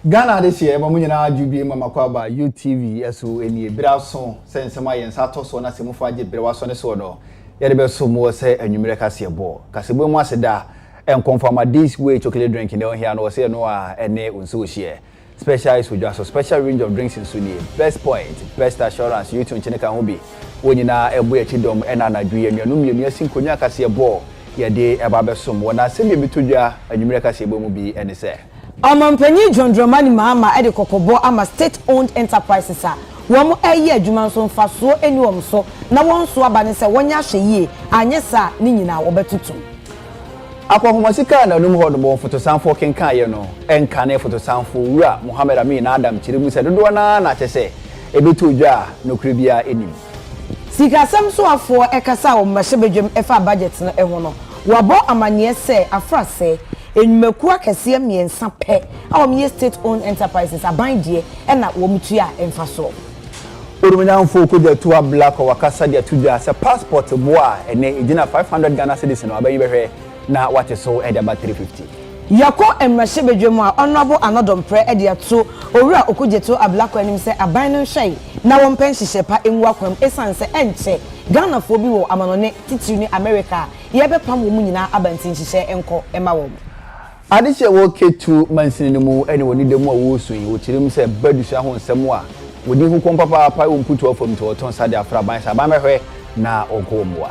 Ghana this year, but munyina jubi mama kwaba UTV SOE Braso sense my yen sato so na semu faje brewaso ne so no. Ye de be so mo se anwumere kase bo. Kase bo mu aseda en confirm this way chocolate drink in here no say no a ene unso hie. Specialized with just a special range of drinks in Sunni. Best point, best assurance you to nchene ho bi. Wonyina ebo e chidom ena na dwie nuanum yenu asinkonya kase bo. Ye de eba be so mo na se be bitodwa anwumere kase bo mu bi ene se. Amampanyi John Dramani Mahama ede kokobo ama state-owned enterprises a womo eye adwuma so mfaso eni wom so na won so abane se wonya hweye anyesa ni nyina wo betutu Akwahomasika na num ho do fotosanfo kenkan ye no enka na fotosanfo wura Muhammad Amin Adam chirimu se dodo na chese ebetu dwa no kuribia enim sika sam so afo ekasa wo mahebedwem efa budget no eho no wabo amanye se afrase enyimaku akese miensa pe awomye state-owned enterprises abandie na womutua emfaso Urumunyanfo kudya tuwa black wakasa dia tudya se passport boa ene ejina 500 Ghana cedis no abayi behwe na wate so ede ba 350 yako emrashebedwemu a honorable anodom pre ede ato owura okugyeto ablako anim se aban no hwei na won pen hihye pa enwu akwam esanse enche Ghana fo bi wo amanone titiri ni America yebe pam wo mu nyina abantin hihye enko ema wo Adishe wo ketu mansini mu ene woni demu a wo sun wo chirim se badusu ho nsem a wodi hu kom papa pa wo mputu ofom to ton sade afra ban sa ban mehwe na ogomoa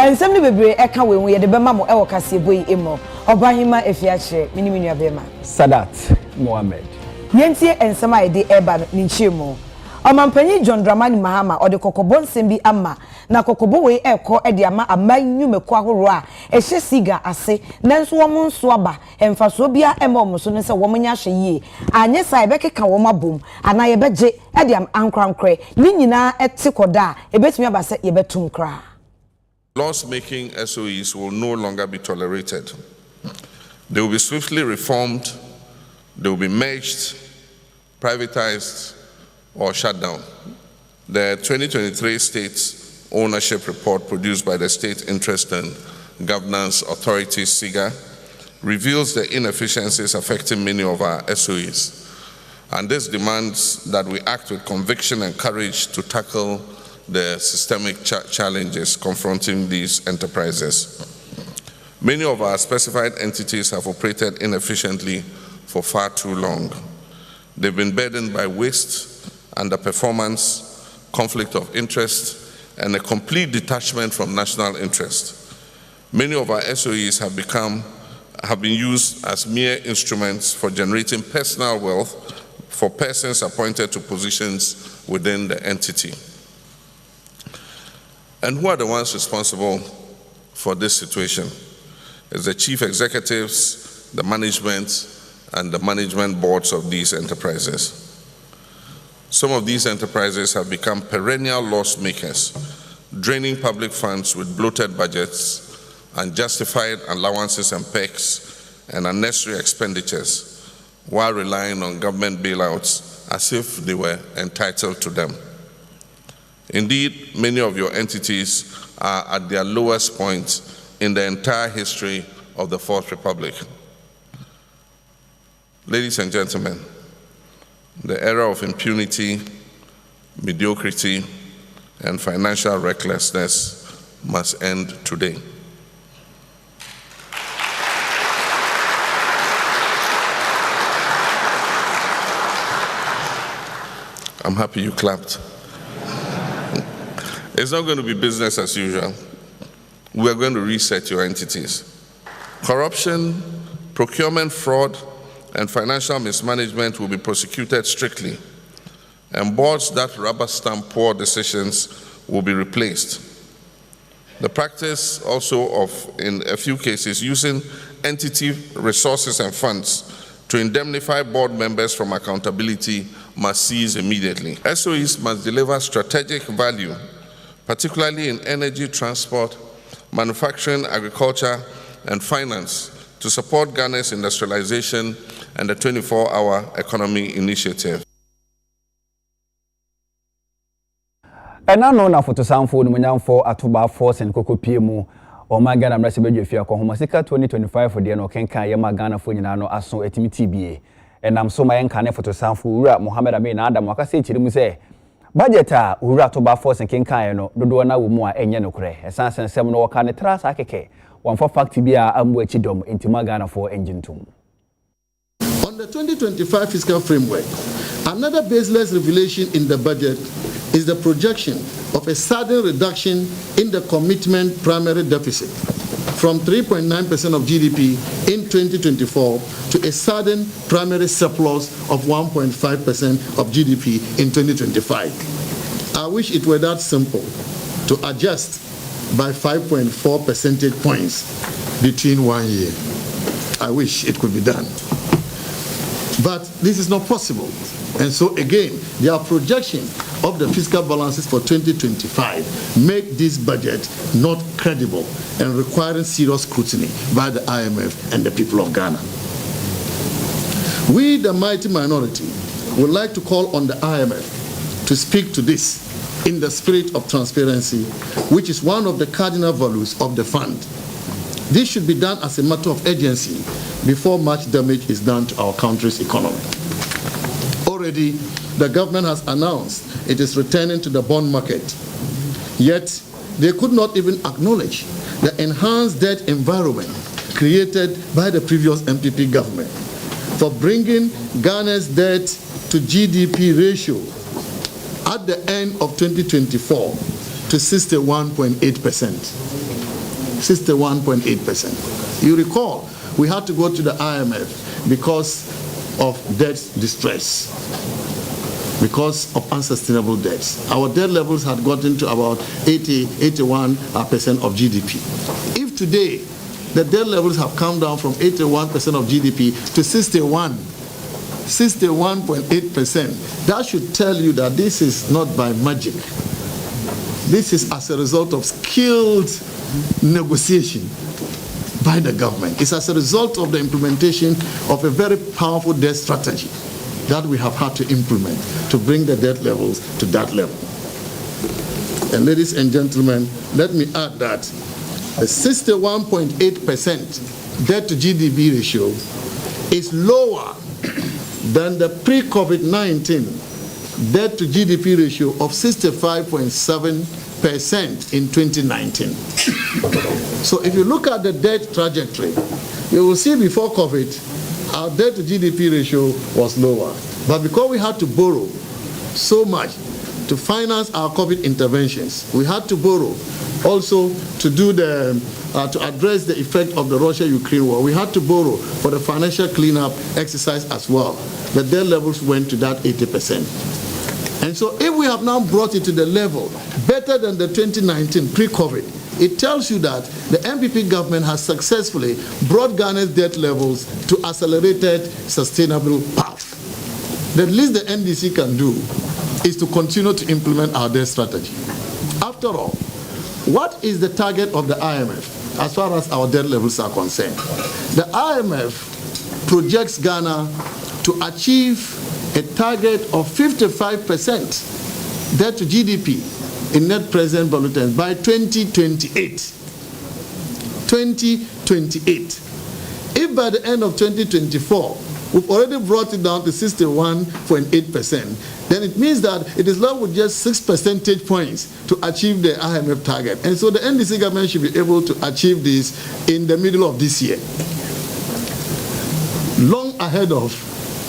ensem ni bebre eka we hu ye de bema mo e wo kase boyi emo obahima efiache miniminu abema Sadat Mohammed yentie ensem a de eba ni nchimo Amampanyi John Dramani Mahama ode kokobo nsembi ama na kokobo we eko ede ama amanyumeku ahoro a ehye siga ase nanso wo nso aba emfaso bia ema omuso ne se wo nya hweye anye sai bekeka wo mabom ana ye beje ede am ankrankre ni nyina ete koda ebetumi aba se ye betum kra. Loss making SOEs will no longer be tolerated. They will be swiftly reformed, they will be merged, privatized or shut down. The 2023 State Ownership Report produced by the State Interest and Governance Authority, SIGA, reveals the inefficiencies affecting many of our SOEs. And this demands that we act with conviction and courage to tackle the systemic challenges confronting these enterprises. Many of our specified entities have operated inefficiently for far too long. They've been burdened by waste, underperformance, conflict of interest, and a complete detachment from national interest. Many of our SOEs have been used as mere instruments for generating personal wealth for persons appointed to positions within the entity. And who are the ones responsible for this situation? It's the chief executives, the management, and the management boards of these enterprises. Some of these enterprises have become perennial loss makers, draining public funds with bloated budgets, unjustified allowances and perks, and unnecessary expenditures, while relying on government bailouts as if they were entitled to them. Indeed, many of your entities are at their lowest point in the entire history of the Fourth Republic. Ladies and gentlemen, the era of impunity, mediocrity, and financial recklessness must end today. I'm happy you clapped. It's not going to be business as usual. We are going to reset your entities. Corruption, procurement fraud, and financial mismanagement will be prosecuted strictly, and boards that rubber stamp poor decisions will be replaced. The practice also of, in a few cases, using entity resources and funds to indemnify board members from accountability must cease immediately. SOEs must deliver strategic value, particularly in energy, transport, manufacturing, agriculture, and finance, to support Ghana's industrialization and the 24-hour economy initiative. Ena no na fotosanfo no manyamfo atoba force and kokopie mu o magana mrase bedwe fia ko homasika 2025 de no kenkan ye magana fo nyina no aso etimi TBA enam so ma yenkane photo sanfo ura Mohammed Amin Adam wakase chirimu se budget a ura to ba force nkenkan no dodo na wo mu a enye nokure esan sensem no waka ne tra sa keke wonfo fact bi a ambu achidom intima Ghana for engine tum. On the 2025 fiscal framework, another baseless revelation in the budget is the projection of a sudden reduction in the commitment primary deficit from 3.9% of GDP in 2024 to a sudden primary surplus of 1.5% of GDP in 2025. I wish it were that simple to adjust by 5.4 percentage points between 1 year. I wish it could be done. But this is not possible. And so again, their projection of the fiscal balances for 2025 make this budget not credible and requiring serious scrutiny by the IMF and the people of Ghana. We, the mighty minority, would like to call on the IMF to speak to this in the spirit of transparency, which is one of the cardinal values of the fund. This should be done as a matter of urgency before much damage is done to our country's economy. Already, the government has announced it is returning to the bond market, yet they could not even acknowledge the enhanced debt environment created by the previous MPP government for bringing Ghana's debt to GDP ratio at the end of 2024 to 61.8%. 61.8%. You recall, we had to go to the IMF because of debt distress, because of unsustainable debts. Our debt levels had gotten to about 81% of GDP. If today the debt levels have come down from 81% of GDP to 61.8%, that should tell you that this is not by magic. This is as a result of skilled negotiation by the government. It's as a result of the implementation of a very powerful debt strategy that we have had to implement to bring the debt levels to that level. And ladies and gentlemen, let me add that the 61.8% debt to GDP ratio is lower than the pre-COVID-19 debt to GDP ratio of 65.7% in 2019. So if you look at the debt trajectory, you will see before COVID, our debt to GDP ratio was lower. But because we had to borrow so much to finance our COVID interventions, we had to borrow also to do to address the effect of the Russia-Ukraine war. We had to borrow for the financial cleanup exercise as well. The debt levels went to that 80%. And so if we have now brought it to the level better than the 2019 pre-COVID, it tells you that the MPP government has successfully brought Ghana's debt levels to accelerated, sustainable path. The least the NDC can do is to continue to implement our debt strategy. After all, what is the target of the IMF as far as our debt levels are concerned? The IMF projects Ghana to achieve a target of 55% debt to GDP in net present value terms by 2028. 2028. If by the end of 2024, we've already brought it down to 61.8%, then it means that it is left with just 6 percentage points to achieve the IMF target. And so the NDC government should be able to achieve this in the middle of this year, long ahead of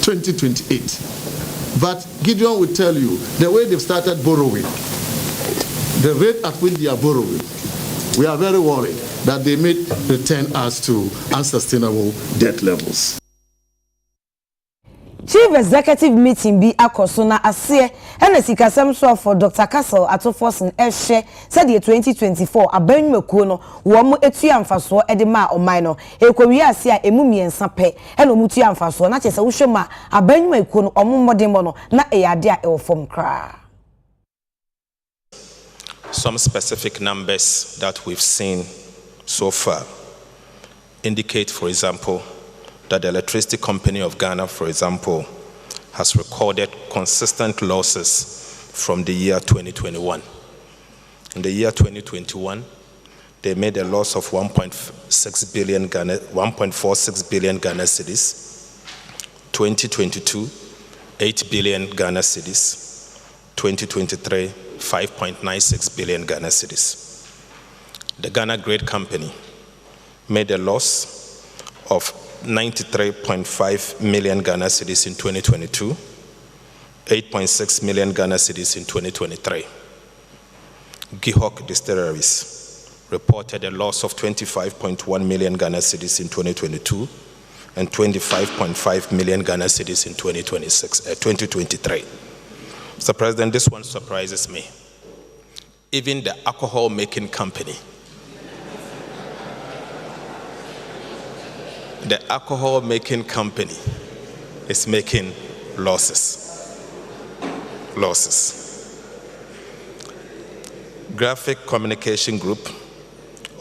2028. But Gideon will tell you, the way they've started borrowing, the rate at which they are borrowing, we are very worried that they may return us to unsustainable debt levels. Chief Executive Meeting bi akoso na ase ena sikasem so for Dr. Castle Atoforsen ehye said the 2024 abanwumakuo no wo mo etua mfaso e de ma oman no ekowi ase a emu miensa pe ena omutua mfaso na chese wo hwema abanwumakuo no omommodemo no na eyade a ewofom kra. Some specific numbers that we've seen so far indicate, for example, that the Electricity Company of Ghana, for example, has recorded consistent losses from the year 2021. In the year 2021, they made a loss of 1.46 billion Ghana cedis. 2022, 8 billion Ghana cedis. 2023, 5.96 billion Ghana cedis. The Ghana Great Company made a loss of 93.5 million Ghana cedis in 2022, 8.6 million Ghana cedis in 2023. Gihok Distilleries reported a loss of 25.1 million Ghana cedis in 2022 and 25.5 million Ghana cedis in 2023. Mr. President, this one surprises me. Even the alcohol making company, is making losses. Graphic Communication Group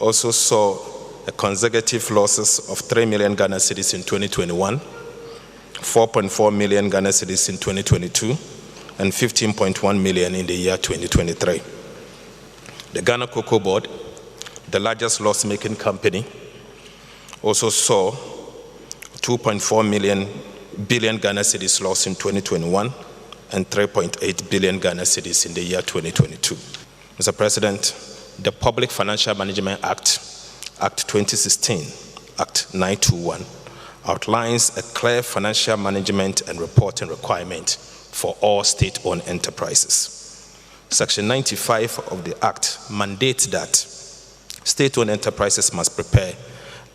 also saw a consecutive losses of 3 million Ghana cedis in 2021, 4.4 million Ghana cedis in 2022, and 15.1 million in the year 2023. The Ghana Cocoa Board, the largest loss-making company, also saw 2.4 billion Ghana cedis loss in 2021 and 3.8 billion Ghana cedis in the year 2022. Mr. President, the Public Financial Management Act, Act 2016, Act 921, outlines a clear financial management and reporting requirement for all state-owned enterprises. Section 95 of the Act mandates that state-owned enterprises must prepare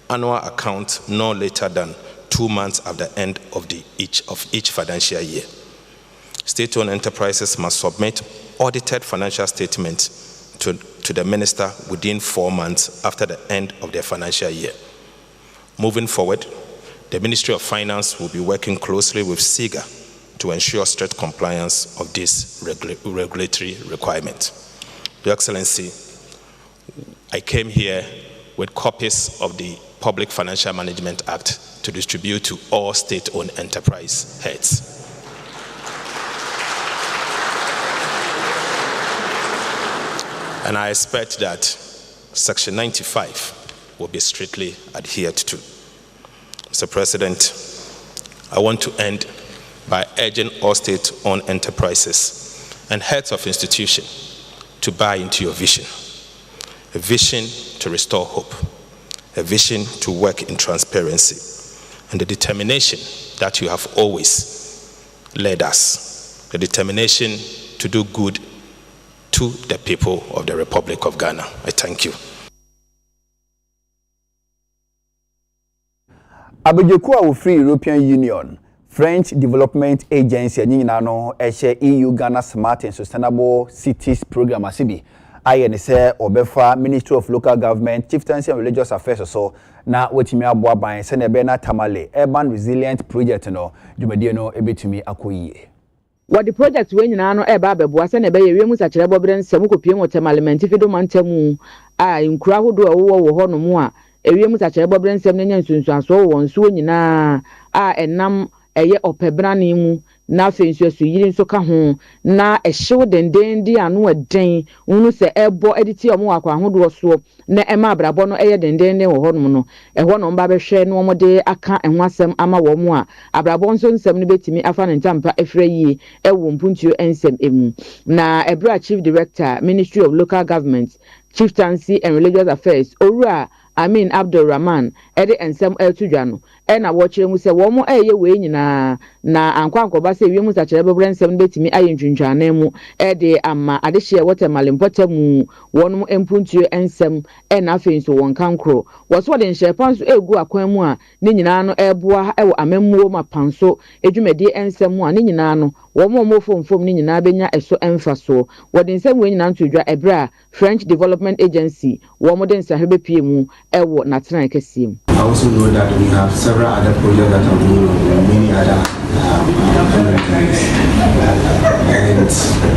annual accounts no later than 2 months after the end of each financial year. State-owned enterprises must submit audited financial statements to the minister within 4 months after the end of their financial year. Moving forward, the Ministry of Finance will be working closely with SIGA to ensure strict compliance of this regulatory requirement. Your Excellency, I came here with copies of the Public Financial Management Act to distribute to all state-owned enterprise heads. And I expect that Section 95 will be strictly adhered to. Mr. President, I want to end by urging all state-owned enterprises and heads of institutions to buy into your vision. A vision to restore hope, a vision to work in transparency, and the determination that you have always led us, the determination to do good to the people of the Republic of Ghana. I thank you. Abidjokua Free European Union, French Development Agency, and EU Ghana Smart and Sustainable Cities Program asibi. INSA Obefa Ministry of Local Government, Chieftaincy and Religious Affairs so na wetimi aboa ban se na be na tamale urban resilient project no dwumade no ebetumi akoyie. What the project when you know about the boss and a baby, we such a bobbin, some copium or tamalement if you don't want to in crowd or no more. A room such a bobbin, 7 years and so on, soon na and num a year of pebranimu. Nothing so you so home na a show then and no a day unu se ebo editi omo akwa hodo so na ema brabo no eye den ne wo hono no e ho no mba be hwe no mo de aka enwasem ama wo mo a abrabo nso nsem ne betimi afa ne ntampa efre yi e wo mpuntuo ensem emu na ebra Chief Director Ministry of Local Government, Chieftaincy and Religious Affairs Owura Abdul Rahman ede ensem eltudwa no e na wo kire mu se wo mo eye we nyina na ankwankoba se wiemu sa kire bebren nsem betimi ayentwuntwane mu ede ama adehye watermelon mu wonum empuntuo ensem e na afenso won kankro wo so de nhyepanso egu akwan mu a ne nyina no eboa e wo amemmuo mapanso edwumade ensem mu a ne nyina no wo mo fomfom ne nyina benya eso emfaso wo de nsem we nyina ntudwa ebra French Development Agency wo mo de nsahebe pie mu ewo natran kesim. I also know that we have several other projects that are going on in many other countries. And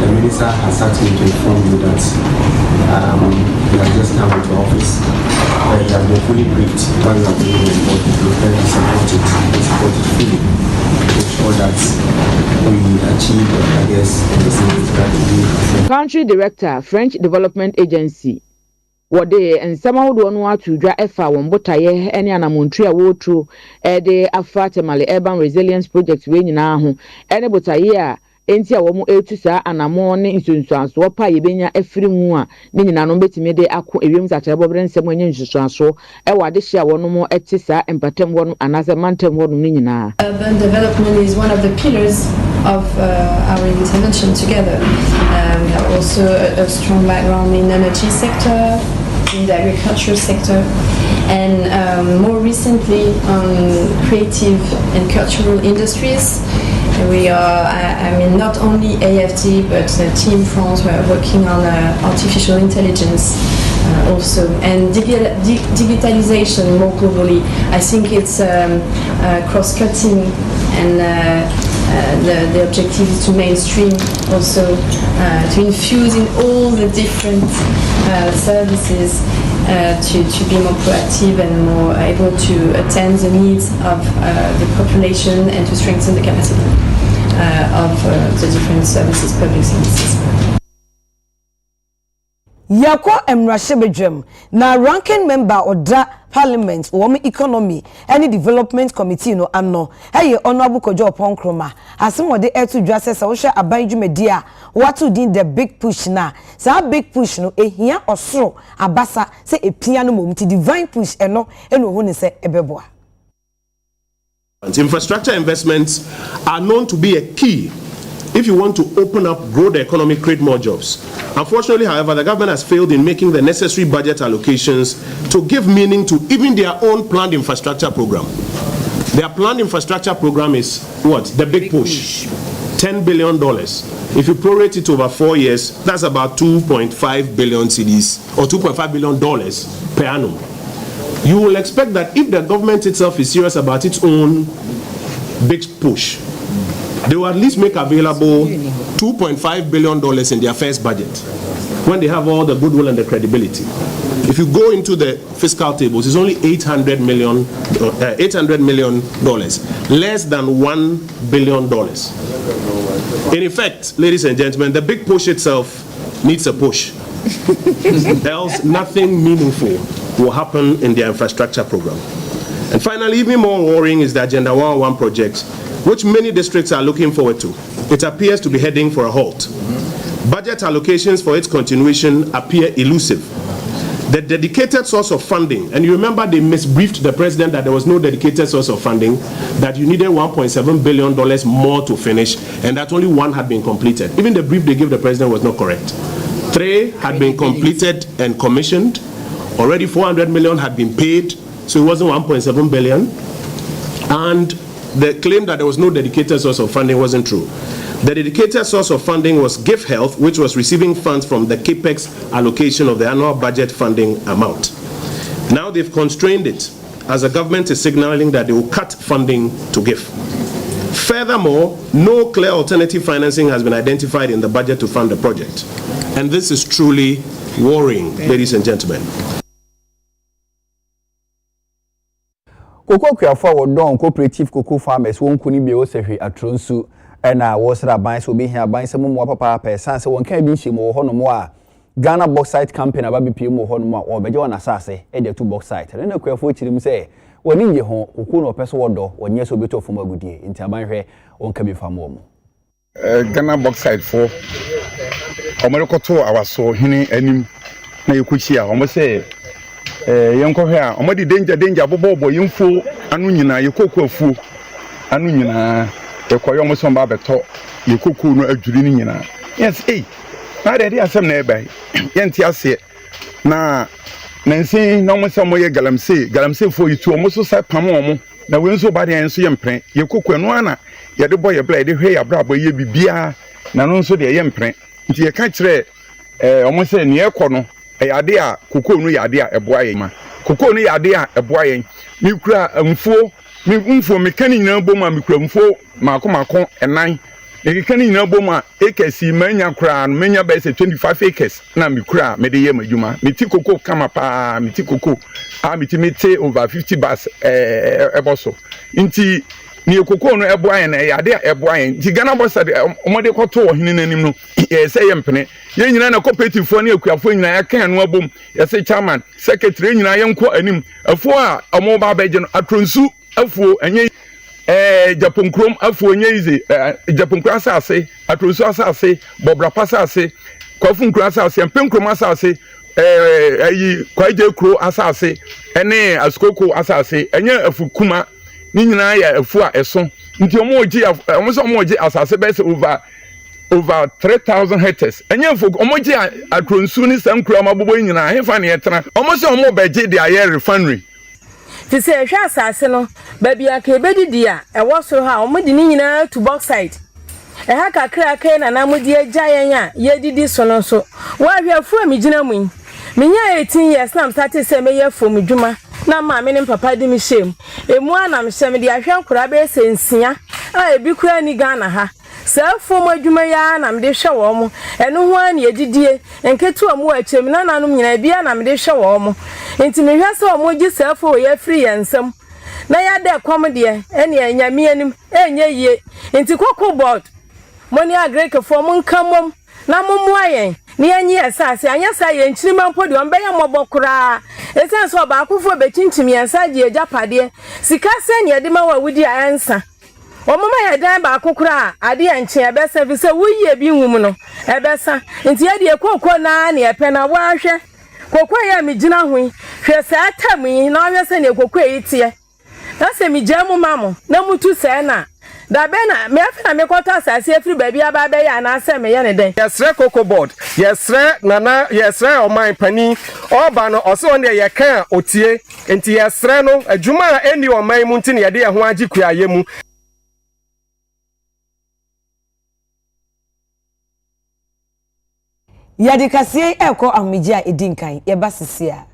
the minister has asked me to inform you that he has just come into office. He has been fully briefed what we are doing and what we prepared to support it fully to ensure that we achieve, I guess, the same strategy. Country Director, French Development Agency. wɔde nsɛm ahodoɔ no ato dwa ɛfa wɔn botaeɛ ɛne anamontri a wɔreturo ɛde afa temale urban resilience project wei nyinaa ho ɛne botaeɛ a enti a wɔn etu saa anamo ne nsonsuansoɔ pa yɛbɛnya afiri mu a ne nyinaa no betumi de akɔ ewiem sakyerɛbɔbrɛ nsɛm enye nsonsuansoɔ ɛwɔ adehye a wɔn mo ɛte saa empatam wɔn anasɛ mantam wɔn ne nyinaa. Urban development is one of the pillars of our intervention together. We have also a strong background in the energy sector, in the agriculture sector, and more recently on creative and cultural industries. We are, not only AFD, but Team France, we are working on artificial intelligence also, and digitalization more globally. I think it's cross-cutting, and the objective is to mainstream also, to infuse in all the different services to be more proactive and more able to attend the needs of the population and to strengthen the capacity of the different services, public services. Yako Emrashebedjem, na ranking member oda parliament wom economy any development committee no ano hey honorable Kojo Ponkroma asem wode etu dwa sesa wo hwe aban dwumadi a watu din the big push na sa big push no ehia osoro abasa se epia no mom ti divine push eno hu ne se ebeboa. Infrastructure investments are known to be a key if you want to open up, grow the economy, create more jobs. Unfortunately, however, the government has failed in making the necessary budget allocations to give meaning to even their own planned infrastructure program. Their planned infrastructure program is what? The big push. $10 billion. If you prorate it over 4 years, that's about 2.5 billion cedis or $2.5 billion per annum. You will expect that if the government itself is serious about its own big push, they will at least make available $2.5 billion in their first budget when they have all the goodwill and the credibility. If you go into the fiscal tables, it's only $800 million, less than $1 billion. In effect, ladies and gentlemen, the big push itself needs a push. Else, nothing meaningful will happen in their infrastructure program. And finally, even more worrying is the Agenda 101 project, which many districts are looking forward to. It appears to be heading for a halt. Budget allocations for its continuation appear elusive. The dedicated source of funding, and you remember they misbriefed the president that there was no dedicated source of funding, that you needed $1.7 billion more to finish, and that only one had been completed. Even the brief they gave the president was not correct. 3 had been completed and commissioned. Already 400 million had been paid, so it wasn't 1.7 billion. And the claim that there was no dedicated source of funding wasn't true. The dedicated source of funding was GIF Health, which was receiving funds from the CAPEX allocation of the annual budget funding amount. Now they've constrained it, as the government is signaling that they will cut funding to GIF. Furthermore, no clear alternative financing has been identified in the budget to fund the project. And this is truly worrying, ladies and gentlemen. Cocoa Creafo were done cooperative cocoa farmers won't kuni be osehwe atronsu and was raban so be here by some more papa per sans one can be she more honomoa Ghana bauxite company about BPM more honomoa or Bejon Assase and the 2 bauxite. And then a Creafo him say, when in your home, Okuno person door or yes, or better from a good year in Tabanre on Kabi Farm. Ghana bauxite for America to our so hini any na could see almost say. Yanko here, omadi danger bobo yimfo anu nyina yekoko fu anu nyina yekoyo mo so ba beto yekoko no adwuri ni nyina yes na dey asem na ebe yenti ase na nsi no mo so mo ye galamse fo yitu mo so sai pam omo na we nso ba dey nso ye mpren yekoko no ana ye de boy ye bla ye de hwe ya bra boy ye bibia na no nso de ye mpren nti ye ka kire omo se ne ekono ade a koko no yade a eboa yen ma koko no yade a eboa yen mi kura mfuo me kan nyina boma mi kura mfuo mako enan e kan nyina boma acres manya kura manya be say 25 acres na mi kura me de yem adwuma mi ti koko kama pa mi ti koko mi ti over 50 bars eboso nti ni ekoko no ebo ayen na ya de ebo ayen ti Ghana bossa de omode koto wo hene nanim no ye se ye mpene ye nyina na cooperative fo na ekuafo nyina ya kan no abom ye se chairman secretary nyina ye nko anim afo a omo ba beje no atronsu afuo enye Japonkrom afuo enye ize Japonkro asase atronsu asase bobra pasase kwafunkro asase empenkrom asase ayi kwaje kro asase ene askoko asase enye afukuma ni nyina ya afu a eso nti omoji asase be se over 3000 hectares enye omoji atronsu ni sankura mabobo nyina hefa ne yetena omo se omo beje de aye refinery ti se hwa asase no ba bia ka ebedidi a ewo so ha omodi ni nyina to bauxite ha kakra kai na namudi agyayen a yedidi so no so wa hwafu amigina mu menya 18 years na msate se meye fom dwuma na ma me ne papa di mi shem emu ana me shem de ahwe nkura be sensia a ebi kura ni Ghana ha sa fom adwuma ya na me de hwe wo mo eno ho an yedidie enketu amu achem na nanom nyina bia na me de hwe wo mo enti me hwe se omo gi sa fo ye free yansam na ya de kwam de ene anyame anim enye yie enti kokko board money agreke for mun kamom na momoayen ni anyi asase anya sa ye nchirima mpodi ombe ya mobokura esense oba akufo be chinchimi ansaje ejapade sika se ne de ma wa wudi ansa omoma ya dan ba akukura ade ya nche ebe service wuye bi nwum no ebesa nti ya de kokko na ne epe na wa hwe kokko ya migina hu hwe sa atami na hwe se ne kokko yitie na se mijamu mamo na mutu se na da bena me afa na me kwota asase afri baabi aba be ya na ase me ye ne den yesre cocoa board yesre nana yesre oman pani oba no ose on ye kan otie enti yesre no adwuma eni oman mu nti ne ye de ho agikuaye mu yadikasie eko ahmeji a edinkan ye basisi a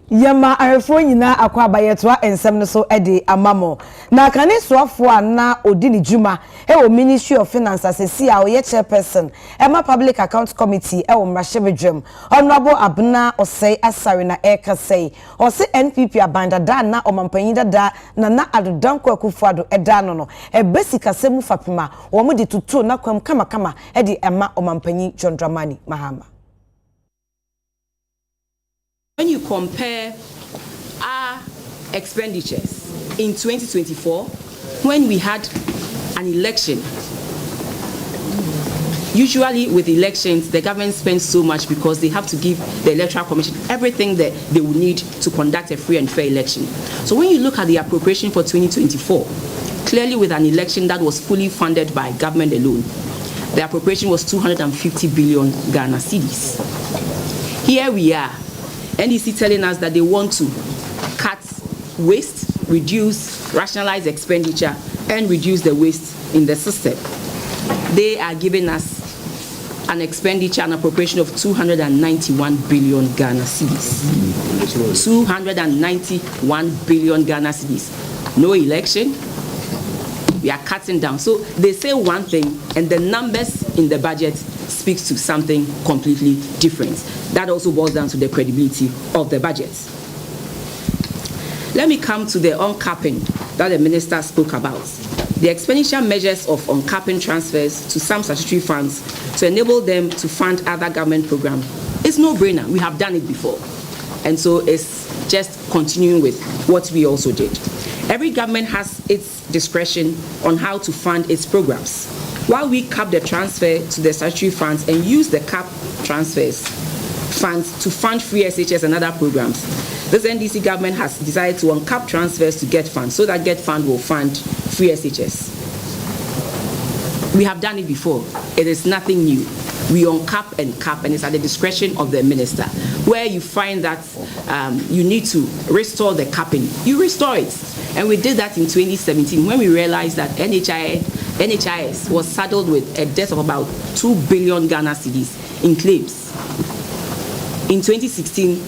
Yama arefo nyina akwa abayetwa ensem no so ede amamo na kane soafo ana odi ni juma wo Ministry of Finance asesi a oye chairperson ema Public Account Committee wo mrahwebedwam honorable Abna Osei Asare na ekasei o se NPP abanda da na omampanyi dada na adodanko akufuado eda no ebesika semu fapima wo mu de tutu na kwam kama ede ema omampanyi John Dramani Mahama. When you compare our expenditures in 2024, when we had an election, usually with elections, the government spends so much because they have to give the Electoral Commission everything that they will need to conduct a free and fair election. So when you look at the appropriation for 2024, clearly with an election that was fully funded by government alone, the appropriation was 250 billion Ghana cedis. Here we are. NDC telling us that they want to cut waste, reduce, rationalize expenditure, and reduce the waste in the system. They are giving us an expenditure and appropriation of 291 billion Ghana cedis. 291 billion Ghana cedis. No election. We are cutting down. So they say one thing, and the numbers in the budget speaks to something completely different. That also boils down to the credibility of the budget. Let me come to the uncapping that the minister spoke about. The expenditure measures of uncapping transfers to some statutory funds to enable them to fund other government programs. It's no-brainer. We have done it before. And so it's just continuing with what we also did. Every government has its discretion on how to fund its programs. While we cap the transfer to the statutory funds and use the cap transfers funds to fund free SHS and other programs, this NDC government has decided to uncap transfers to GET Fund so that GET Fund will fund free SHS. We have done it before. It is nothing new. We uncap and cap, and it's at the discretion of the minister. Where you find that you need to restore the capping, you restore it. And we did that in 2017 when we realized that NHIS was saddled with a debt of about 2 billion Ghana cedis in claims. In 2016,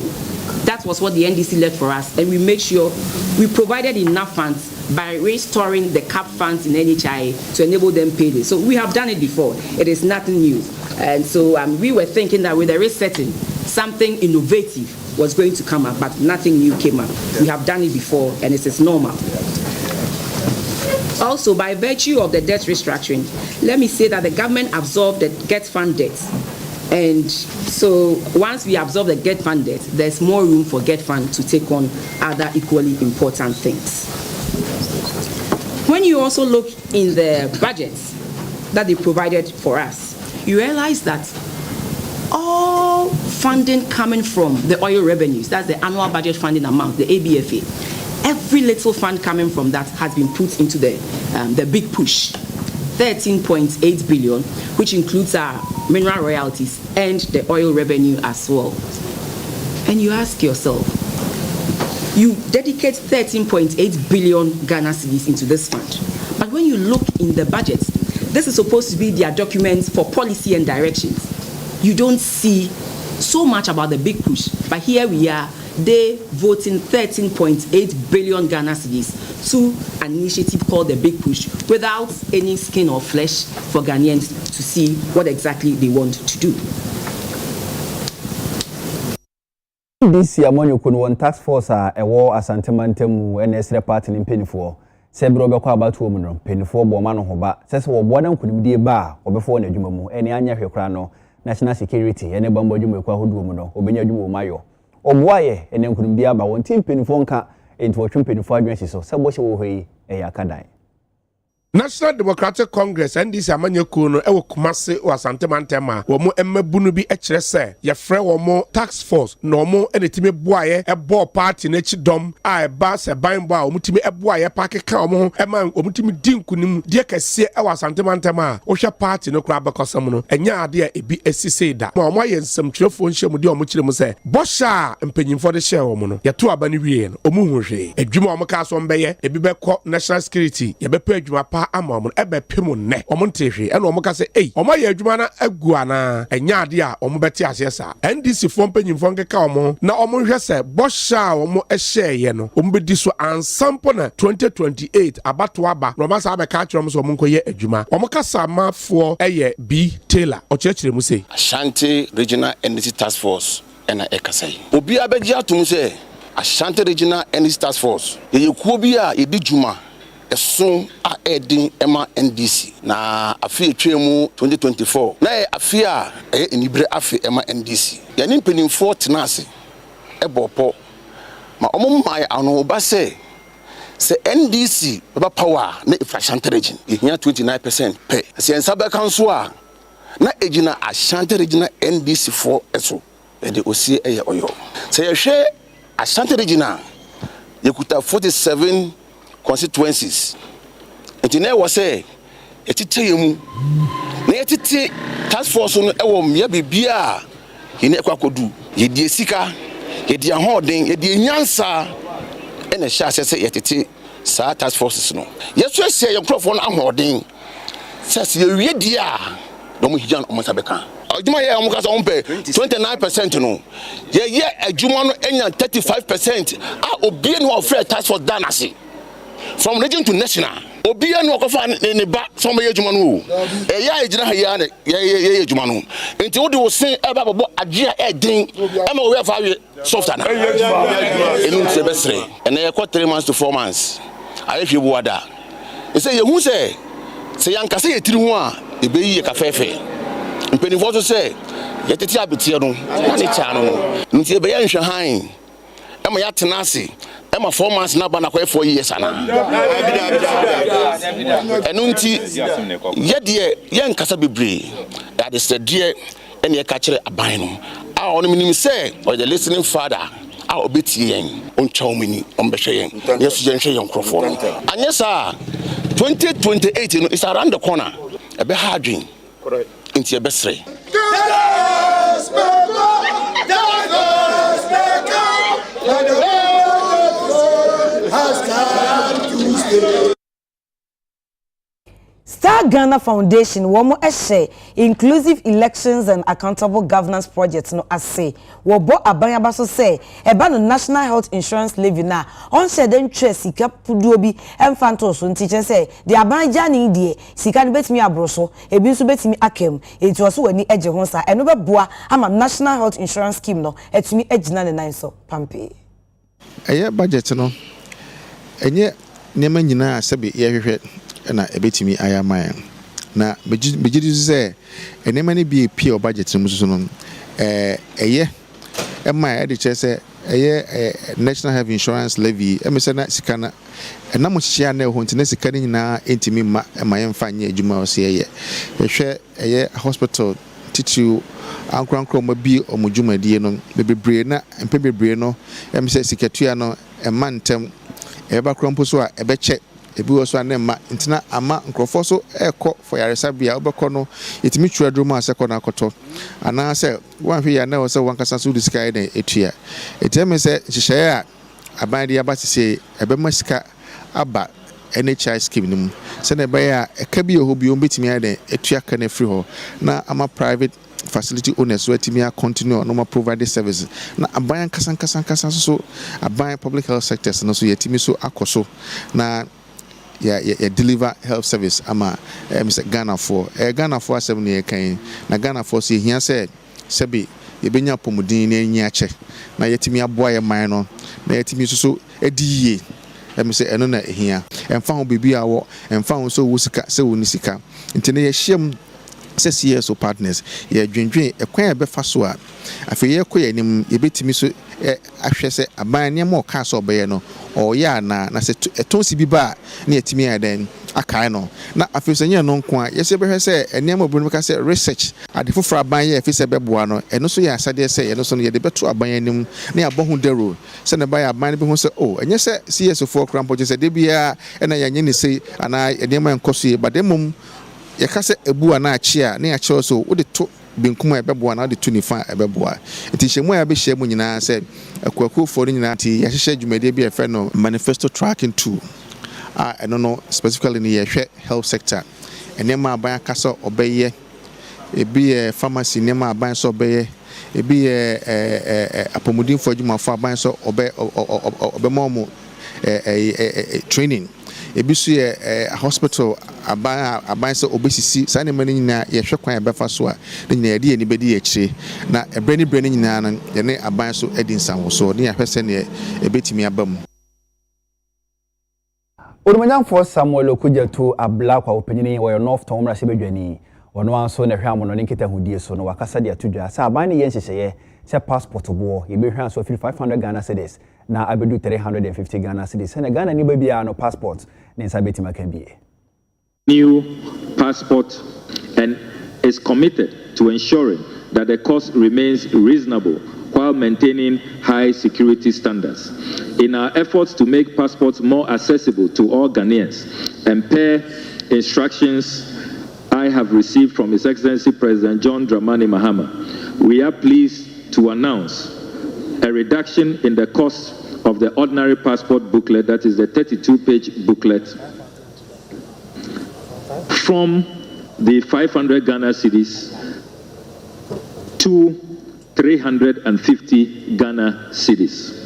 that was what the NDC left for us, and we made sure we provided enough funds by restoring the cap funds in NHI to enable them pay this. So we have done it before. It is nothing new. And so we were thinking that with the resetting, something innovative was going to come up, but nothing new came up. We have done it before, and it is normal. Also, by virtue of the debt restructuring, let me say that the government absorbed the GET Fund debt. And so once we absorb the GET Fund debt, there's more room for GET Fund to take on other equally important things. When you also look in the budgets that they provided for us, you realize that all funding coming from the oil revenues, that's the annual budget funding amount, the ABFA, every little fund coming from that has been put into the big push. 13.8 billion, which includes our mineral royalties and the oil revenue as well. And you ask yourself, you dedicate 13.8 billion Ghana cedis into this fund. But when you look in the budget, this is supposed to be their documents for policy and directions. You don't see so much about the big push. But here we are, they voting 13.8 billion Ghana cedis to an initiative called the Big Push without any skin or flesh for Ghanaians to see what exactly they want to do. This year, one task force a war Asante Mantemu and Esre Party in Pennyfor. Sebro Beko about woman, Pennyfor Bomano Hoba, says one could be a bar or before Nejumu, any Anya Hokrano, National Security, and a Bambo Jumuka Hudumono, or Benyajumu Mayo. Or why, and then couldn't be about one team Pennyfonka into a trim 4 dresses or Saboshi way a Yakadai. National Democratic Congress NDC amanye kuno ewo Kumasi o Asante Mantema wo mo emmabunu bi ekire se ye frɛ wo mo task force no mo enetime boaye ebo party na chidom a eba se banbo a omutime eboaye pakeka omo ema omutime dinkunim de kese ewo Asante Mantema o hwe party no kura bekosam no enya ade a ebi esise da ma omo ye nsam twefo nhye mu de omo kire mu se bosha empanyimfo de hye wo mo no ye to aba ne wie no omo hu hwe adwuma omo ka so mbeye ebi bekɔ national security ye bepa adwuma papa ama ɔmo ebe pemu ne ɔmo ntehwe ɛna ɔmo ka sɛ ei ɔmo yɛ adwuma na agu ana ɛnya ade a ɔmo bɛte aseɛ saa NDC fo mpanyimfo nkeka ɔmo na ɔmo hwɛ sɛ bɔhyɛ a ɔmo ɛhyɛɛyɛ no ɔmo bɛdi so ansampo na 2028 abato aba na ɔmo sa abɛka akyerɛ ɔmo sɛ ɔmo nkɔyɛ adwuma ɔmo kasa amafoɔ ɛyɛ B Taylor ɔkyerɛkyerɛ mu sɛ Ashanti Regional NDC Task Force ɛna ɛkasa yi obi abɛgye atom sɛ Ashanti Regional NDC Task Force yɛyɛ kuo bi a yɛdi dwuma ɛso a ɛdin ɛma NDC na afi etwa mu 2024 na afi a ɛyɛ enibre afi ɛma NDC yɛne mpanimfoɔ tena ase ɛbɔpɔ ma ɔmo mmaa ano ba sɛ NDC baba power na Ashanti region yɛhia 29% pɛ sɛ nsa bɛka nso a na egina Ashanti Regional NDC for ɛso ɛde osie ɛyɛ ɔyɔ sɛ yɛhwɛ Ashanti Regional yɛkuta 47 constituencies nti na ɛwɔ sɛ yɛtete yɛ mu na yɛtete task force no ɛwɔ mmea bibia yɛne ɛkɔ akɔdu yɛdi sika yɛdi ahoɔden yɛdi nyansa ɛna hyɛ asɛ sɛ yɛtete saa task forces no yɛso ɛsɛ yɛ nkurɔfoɔ no ahoɔden sɛ yɛwie di a na ɔmo higyan ɔmo nsa bɛka adwuma yɛ ɔmo kasa ɔmo pɛ 29% no yɛyɛ adwuma no ɛnya 35% a obie no ɔfrɛ task force danase from region to national obie no ɔkɔfa ne ba sɛ ɔmo yɛ adwuma no o ɛyɛ agyina ha yɛ yɛ adwuma no nti wode wo sen ɛba bɔbɔ adwea ɛden ɛma wo yɛ fa awie soft ana ɛnu nti bɛsrɛ ɛna yɛkɔ 3 months to 4 months ayɛ hwɛ bu ada ɛsɛ yɛhu sɛ yɛnkasa yɛ tiri ho a ɛbɛyi yɛ kafɛɛfɛ mpanimfoɔ so sɛ yɛtete abeteɛ no na ne kyaa no nti ɛbɛyɛ nhwɛ han ɛma yɛatena ase ɛma 4 months na ba na kɔyɛ 4 years ana ɛno nti yɛdeɛ yɛnkasa bebree yɛade sɛdeɛ ɛne yɛka kyerɛ aban no a ɔno menim sɛ ɔyɛ the listening father a ɔbɛtie yɛn ɔntwa wo mani ɔmbɛhwɛ yɛn yɛso yɛnhwɛ yɛn nkurɔfoɔ no anyɛ saa 2028 no is around the corner ɛbɛha adwen nti yɛbɛsrɛ Star Ghana Foundation womo ehye inclusive elections and accountable governance projects no ase wo bo abanyaba so say eba no national health insurance levy na on share den twa sika puduo bi emfanto so ntiche say de abanja ni de sika no betimi abroso ebi nso betimi akem enti wo so wani eje ho sa eno beboa ama national health insurance scheme no etimi agina ne nan so pampe eye budget no enye nema nyina sebe ye hwehwe na ebetimi ayamayan na bejidu ze enema ne bi pie o budget mu so no eye ema e de chese eye national health insurance levy emese na sika na na mo hia na ho ntine sika ni na entimi ma ema yemfa nya adwuma o se eye hwe eye hospital titu ankrankro ma bi omudwumadie no bebebre na empebebre no emese sikatua no emantem eba krompo so a ebeche ebi wo so anema ntina ama nkrofo so ekọ for yaresabia obekọ no etimi twuadro ma asekọ na akoto ana se wan hwe ya na wo se wankasa so disika eden etua eteme se hyehyɛ a abandi aba sese ebema sika aba NHI scheme nim se na ebe ya eka bi ho bi ombetimi eden etua ka na free ho na ama private facility owners so etimi a continue no ma provide services na aban kasa so aban public health sectors no so yetimi so akoso na ya deliver health service ama Mr. Ghana for asem ne kan na Ghana for so hia se be yebenya pomodin na enyi ache na yetimi aboa ye man no na yetimi so ediye se eno na hia emfa ho bebi awo emfa ho so wusika se woni sika ntene ye hyem se CSO partners ye dwendwen ekwan e befa so a afi ye koye nim yebetimi so ahwe se aban ne mo ka so obeye no o ya na se etonsi bi ba na yetimi adan akai no na afi se nye no nko a yese behwe se enema obunu ka se research ade foforo aban ye afi se beboa no eno so ya asade se ye no so no ye de beto aban anim na ya bohu dero se ne ba ya aban bi hu se enye se CSO for crampo je se de bia na ya nye ne se ana enema enkoso ye bademum ye ka se ebu ana achi a na ya che so wo de to binkuma ebeboa na de to nifa ebeboa enti hyemu ya be hyemu nyina se akwaku for nyina ti ya hyehye dwumade bi efe no manifesto tracking tool ɛno no specifically ne yɛhwɛ health sector nneɛma aban aka sɛ ɔbɛyɛ ebi yɛ pharmacy nneɛma aban sɛ ɔbɛyɛ ebi yɛ apɔmudinfo adwumafo aban sɛ ɔbɛma ɔmo training ebi so yɛ hospital aban sɛ obesisi saa nneɛma no nyinaa yɛhwɛ kwan yɛbɛfa so a ne nyinaa yɛde yɛni bɛdi akyire na ɛbrɛ ne brɛ no nyinaa no yɛne aban so adi nsanwosoɔ ne yɛahwɛ sɛ neɛ ɛbɛtumi aba mu. Odumanyamfo Samuel Okudjatu abla kwa opanyini wa North Town mra sebedwani ono anso na hwe amono ne nkita hudie so no wakasa de atudwa sa aban ne yenhyehyeye se passport bo ye behwe anso 500 Ghana cedis na abedu 350 Ghana cedis na Ghana ni babia no passport ne nsa betima kan bie. New passport and is committed to ensuring that the cost remains reasonable while maintaining high security standards. In our efforts to make passports more accessible to all Ghanaians and per instructions I have received from His Excellency President John Dramani Mahama, we are pleased to announce a reduction in the cost of the ordinary passport booklet, that is the 32-page booklet, from the 500 Ghana cedis to 350 Ghana cedis.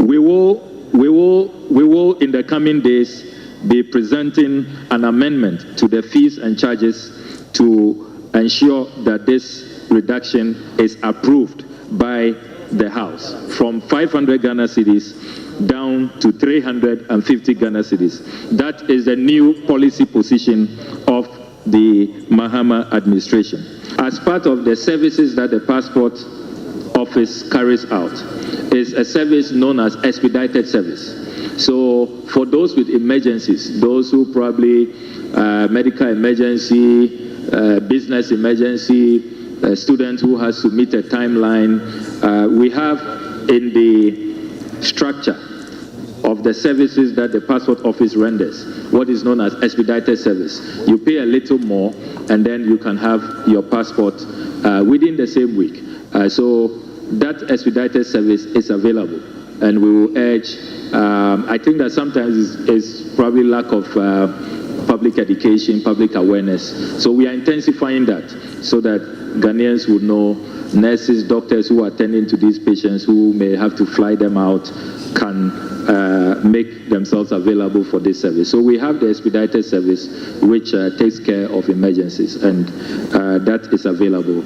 We will in the coming days be presenting an amendment to the fees and charges to ensure that this reduction is approved by the House from 500 Ghana cedis down to 350 Ghana cedis. That is the new policy position of the Mahama administration. As part of the services that the passport office carries out is a service known as expedited service. So for those with emergencies, those who probably medical emergency, business emergency, a student who has to meet a timeline, we have in the structure of the services that the passport office renders what is known as expedited service. You pay a little more and then you can have your passport within the same week. So that expedited service is available, and we will urge, I think that sometimes it's probably lack of public education, public awareness. So we are intensifying that so that Ghanaians would know, nurses, doctors who are attending to these patients who may have to fly them out can make themselves available for this service. So we have the expedited service which takes care of emergencies, and that is available.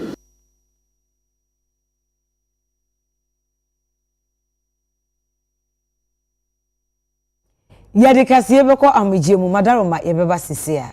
Yadikasi yebeko amujemu madaroma yebeba sisia.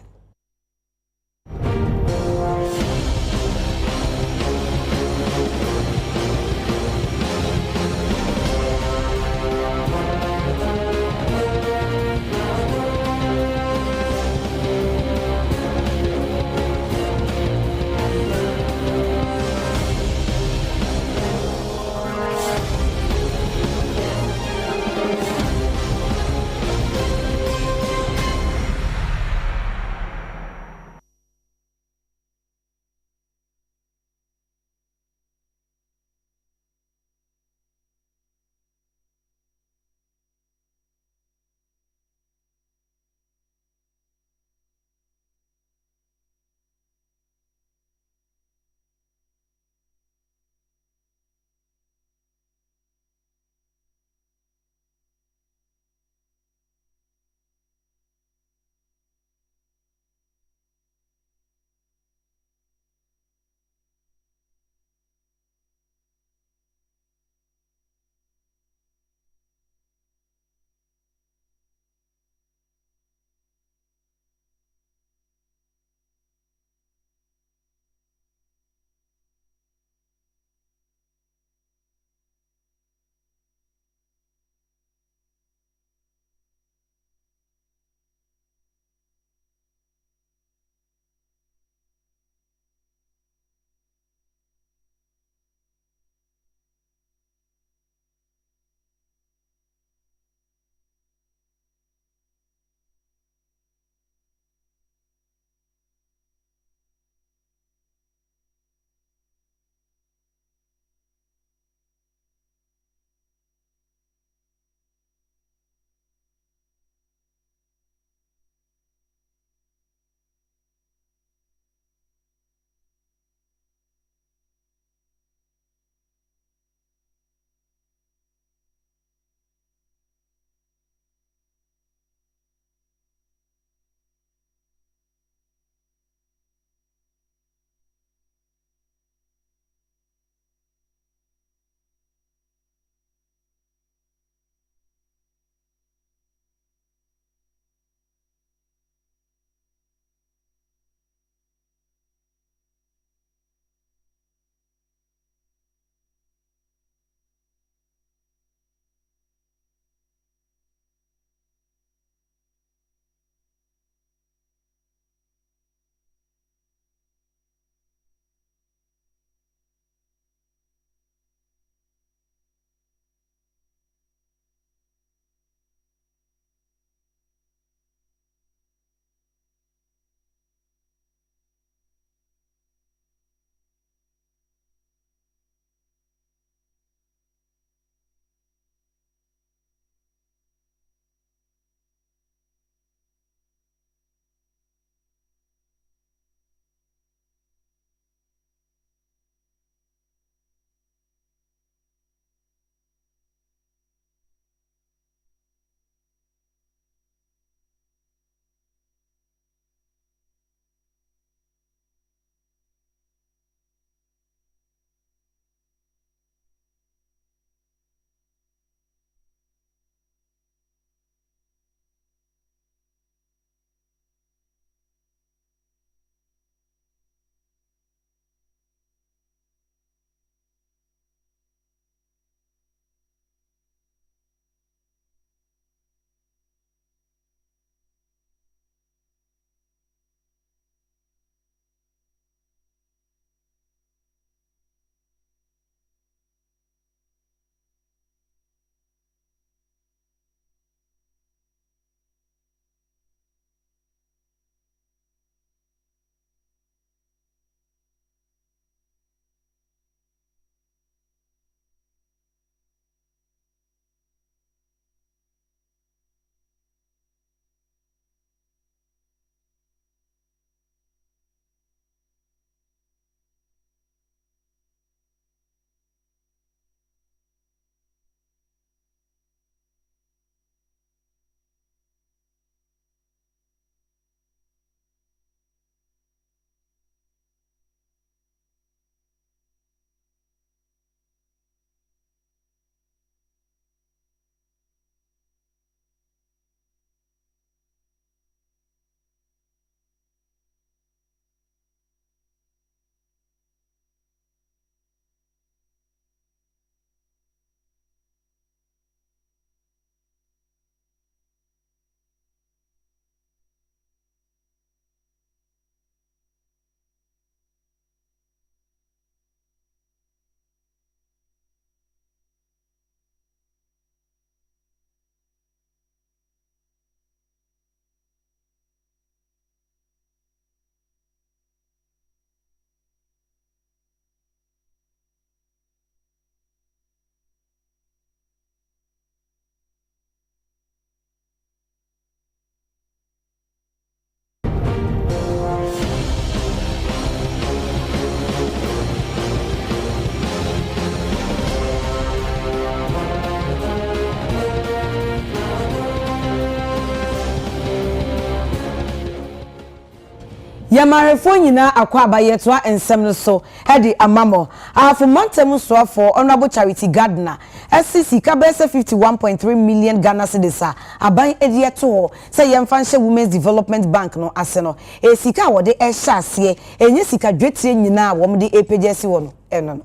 Yamarefo nyina akwa abaye to ensem no so hedi amamo afu montem so for honorable charity gardener SCC kabese 51.3 million Ghana cedis aban edie to ho say yemfa nhye women's development bank no ase no e sika wode e hya ase enye sika dwetie nyina wom de epejesi wo no eno no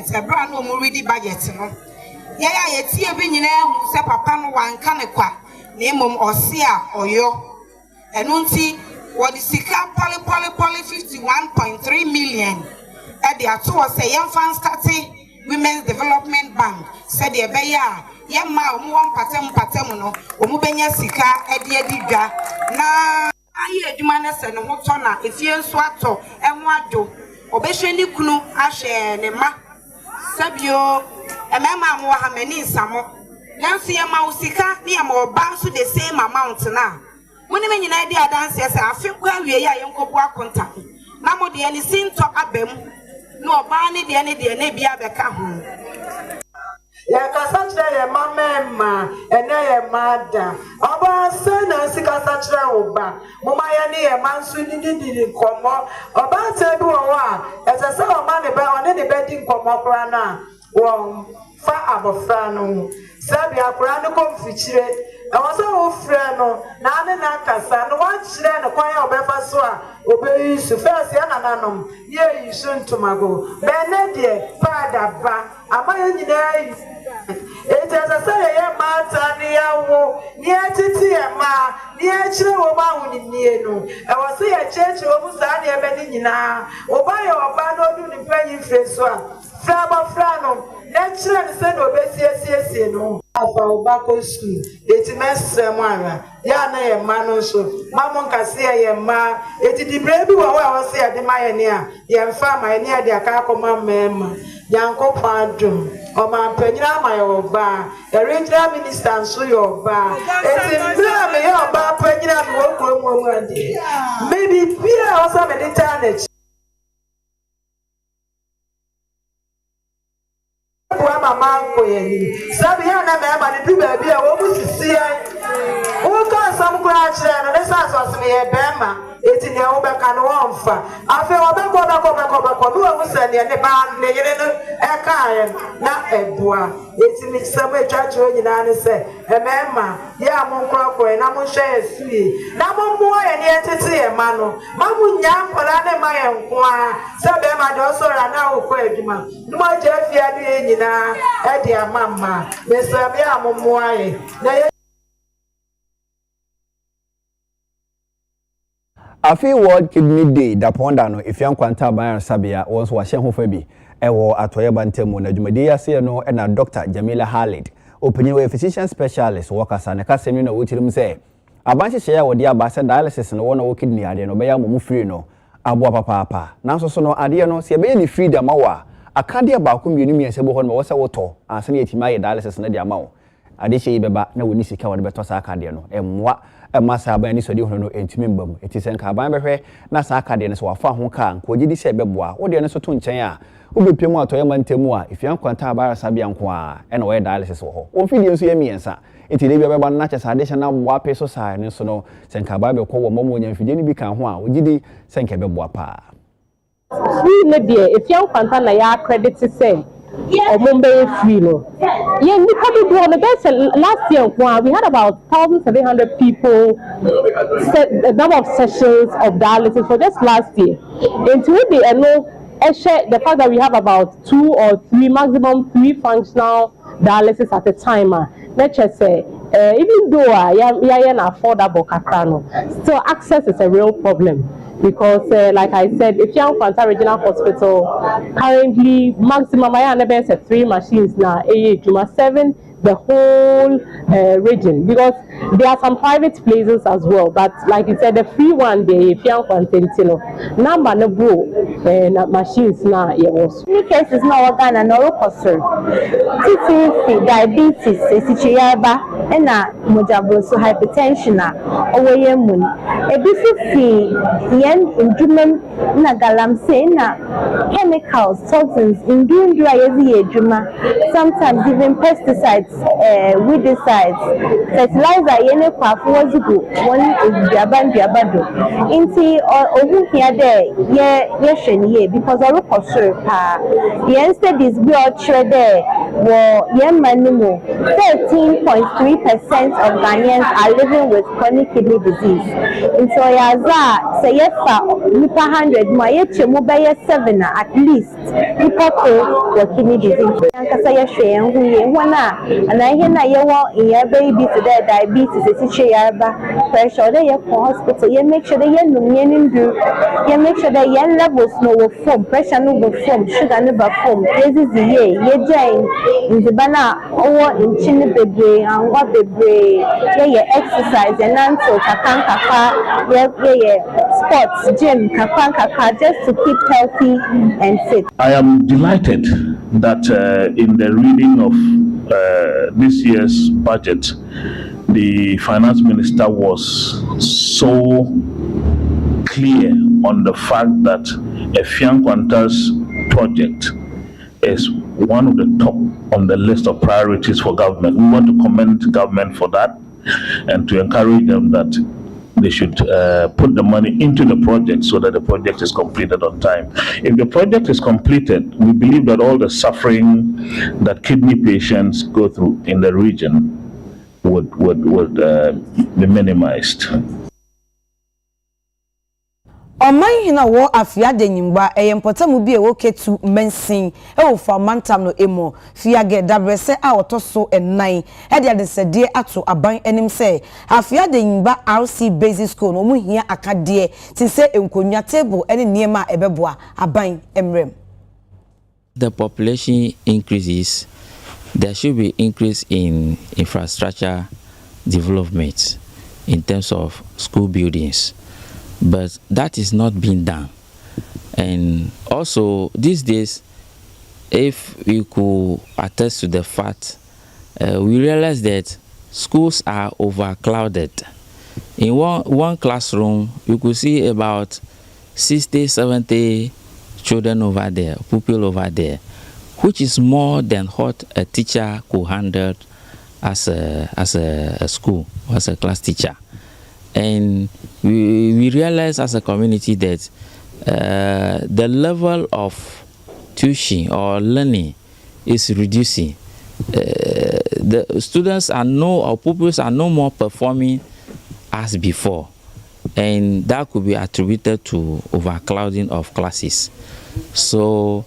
sebra no mo ready budget no ya yetie bi nyina hu se papa no wanka ne kwa na emom ose a oyo enunti what is sika poly 51.3 million at the ato say young fan starting women's development bank said the beya yemma omu won patem no omu benya sika edi dwa na ayi adwuma na se no hoto na efie nso ato enwo ado obehwe ni kunu ahwe ne ma sabio emema mo ha mani nsamo nanso yemma usika ne yemma oba so the same amount na Muni me nyina di adanse ase afekwa wie ya yenkobo akonta na mo de ani sinto abem no oba ne de na bia beka ho ya kasa kire ye mamema ene ye mada oba se na sika sa kire oba mo ma ye ne ye mansu ni komo oba te bi wo a ese se o ma ne ba one ne be di komo kra na wo fa abofra no sabi akra no komfichire I was so friend na ane na kasa no wan chire no kwan ya obefa so a obeyi su first ya nananom ye yisu ntomago be ne de pada ba amaye nyina yi ete say ye mata ni yawo ni atiti ye ma ni achire wo ma hu ni enu e was ye cheche wo musa na ebe ni nyina oba ye oba no du ni panyi freso a fra no chire ni se no besiesie no afa obako school eti mesrem ara ya na ye ma no so mamon kase ye ma eti di brebi wo wa se ade ma ye ne a ye mfa ma ye ne ade aka akoma mema yankopon adum o ma panyira ma ye oba the regional minister nso ye oba eti mbra me ye oba panyira me wo kro mu ade maybe pia also me de challenge mama ko yeni sabi ya na me ma de du ba bia wo mu sisi ai wo ka sam kura kire no de sa so me ye be ma eti ne wo be ka no wonfa afi wo be ko no wo se ne ba ne yire no e ka aye na ebua eti mi sam e twatwo nyina ne se e me ma ya mo nkro na mo hwe esui na mo mo ye ne tete ye ma no ma mu nya nkola ne ma ye nko a se be ma de so ra na wo ko adwuma no mo je fia de nyina e de amama me se be amomo aye na Afi World Kidney Day da ponda no efian kwanta ban sabia won so wahye hofa bi ewo atoye bantemu na dwumadi ase no na Dr. Jamila Khalid opinion we physician specialist workers na kasemi na wotirim se abanhye ya wodi abase dialysis no wona wo kidney ade no be ya momu free no abo papa nanso so no ade no se be ya ni freedom awa akade ba ko mienu miense bo ho no wo se woto anse na yetima ye dialysis na de amawo ade hye beba na woni sika wode beto sa akade no emwa masa aban ni sodi hono no entimi mbam eti senka aban behwe na sa akade no so wafa ho ka ko gidi se beboa wo de no so to nchen a wo bepiem atoye mantemu a ifian kwanta abara sabia nko a na we dialysis wo ho wo fidi nso ye miensa eti de bia beba na che sa de hye na boa pe so sa ne so no senka aban be ko wo momo nya fidi ni bi kan ho a wo gidi senka beboa pa free ne de ifian kwanta na ya credit say free no. Yeah, last year we had about 1,700 people a number of sessions of dialysis for just last year. And to the fact that we have about 2 or 3 maximum 3 functional dialysis at a time. Let's just say even though affordable kakrano, still access is a real problem. Because, like I said, if you're Kwanta Regional Hospital, currently maximum I have 3 machines now, 7 the whole region. Because there are some private places as well, but like you said, the free one day, if you're Kwanta, number no go machines now. Many cases now organ and orocosur, diabetes, sichiyaba, and mojabroso hypertension, owayemun. A busy yen indumem na galamsey na chemicals, toxins, indundu ayezi ejuma, sometimes even pesticides, weedicides, fertilizer yene kwafu wazugu, one diabado. Inti ohu here there, ye shenye, because I look the instead is be all there, ye manimu, 13.3% of Ghanaians are living with chronic kidney disease. So yaza say yefa nipa 100 ma yeche mu be 7 at least nipa ko kidney disease. Ankasa ye hwe en hu ye hwana ana ihe na ye wo ye baby to the diabetes esiche yarba pressure dey ye ko hospital ye make sure that ye num ye ndu ye make sure that ye levels no wo form pressure no wo form sugar no ba form disease ye join nzibana owo nchini bebre anwa bebre ye exercise and nanto kakanka ye sports gym kakanka just to keep healthy and fit. I am delighted that in the reading of this year's budget, the finance minister was so clear on the fact that Efiang Kwanta's project is one of the top on the list of priorities for government. We want to commend government for that and to encourage them that they should put the money into the project so that the project is completed on time. If the project is completed, we believe that all the suffering that kidney patients go through in the region would be minimized. Oman hina wo afia de nyimba eyempota bi e wo ketu mensin e wo fa mantam no emo fiage dabrese a otoso ennan e de adesede ato aban enim se afia de nyimba RC Basic School no mu hia akade ti se enkonwa table ene niema ebeboa aban emrem. The population increases, there should be increase in infrastructure development in terms of school buildings. But that is not being done. And also these days, if we could attest to the fact, we realize that schools are overcrowded. In one classroom, you could see about 60, 70 children over there, pupils over there, which is more than what a teacher could handle as a school, as a class teacher. And we realize as a community that the level of tuition or learning is reducing. The students or pupils are no more performing as before, and that could be attributed to overcrowding of classes. So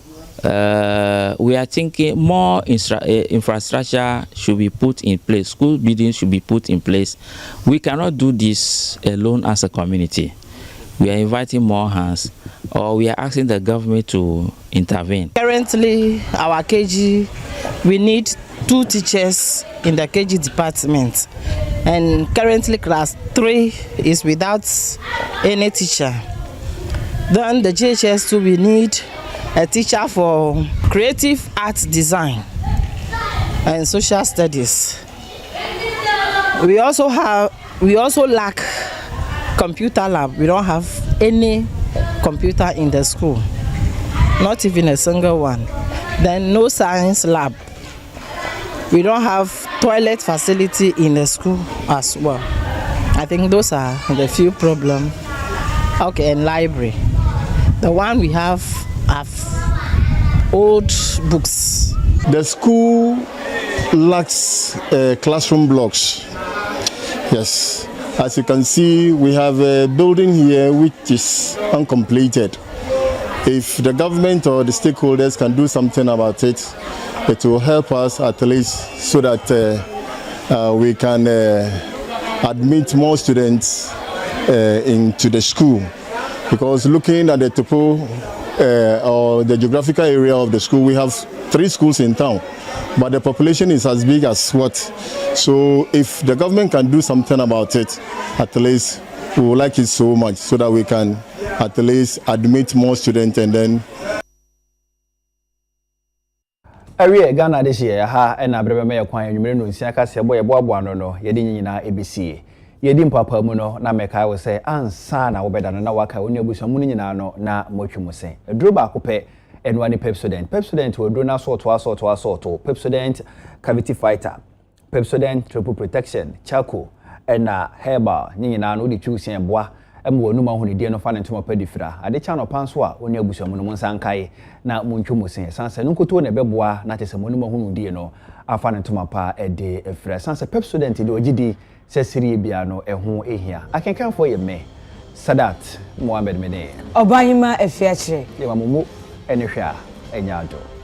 we are thinking more infrastructure should be put in place. School buildings should be put in place. We cannot do this alone as a community. We are inviting more hands, or we are asking the government to intervene. Currently, our KG, we need 2 teachers in the KG department. And currently class 3 is without any teacher. Then the GHS2, we need a teacher for creative arts design and social studies. We also lack computer lab. We don't have any computer in the school, not even a single one. Then no science lab. We don't have toilet facility in the school as well. I think those are the few problems. Okay, and library. The one we have old books. The school lacks classroom blocks. Yes, as you can see, we have a building here which is uncompleted. If the government or the stakeholders can do something about it, it will help us at least so that we can admit more students into the school. Because looking at the topo or the geographical area of the school, we have 3 schools in town, but the population is as big as what? So if the government can do something about it, at least we would like it so much so that we can at least admit more students and then Awie Ghana this year ha na brebe me yakwan nwumere no nsia ka se boy boabo ano no ye de nyina ebisi yedi mpapa mu no na meka wo se ansa na wo beda no na waka oni abusamu nyina no na motwemu se eduro ba akopɛ enwani Pepsodent wo duro na so to Pepsodent cavity fighter Pepsodent triple protection charcoal ena herbal nyina no di choose boa emwo numa ho ne die no fa ne ntoma padifira ade cha no panso a oni abusamu no nsankae na montwemu se sansa no nkoto na beboa na tese mo numa ho no die no afa ne ntoma pa ede efra sansa Pepsodent de ogidi sesiri bia no eho ehia akenkan fo ye me Sadat Mohammed Mene Obahima Efiachire ye mamumu ene hwa enyaado